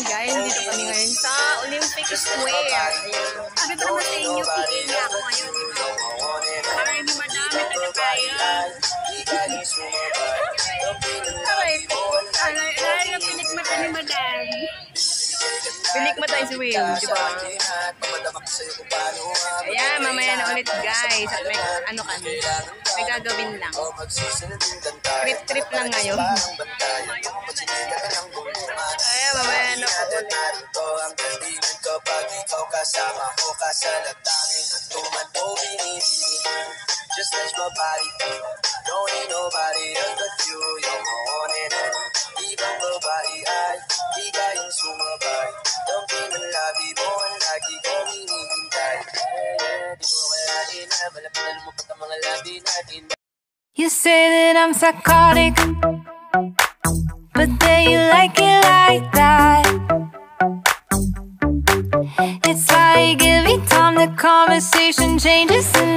guys, dito kami ngayon sa Olympic Square. Ayan. Sabi ko naman sa inyo, pili ako ngayon, diba? Para hindi madami taga tayo. Ay, yung pinikmata ni Madam. Pinikmata si Will, diba? Ayan, mamaya na ulit guys. At may ano kami, may gagawin lang. Trip-trip lang ngayon. Ayan, mamaya na ulit. Just let my body be. Don't need nobody else but you. You're my one and only. Ibang babae ay di kayang sumabay. Don't be the lobby mo ang lagi ko hinihintay. Di ko kaya inay, malapitan mo pa mga labi natin. You say that I'm psychotic, but then you like it like that. It's like every time the conversation changes and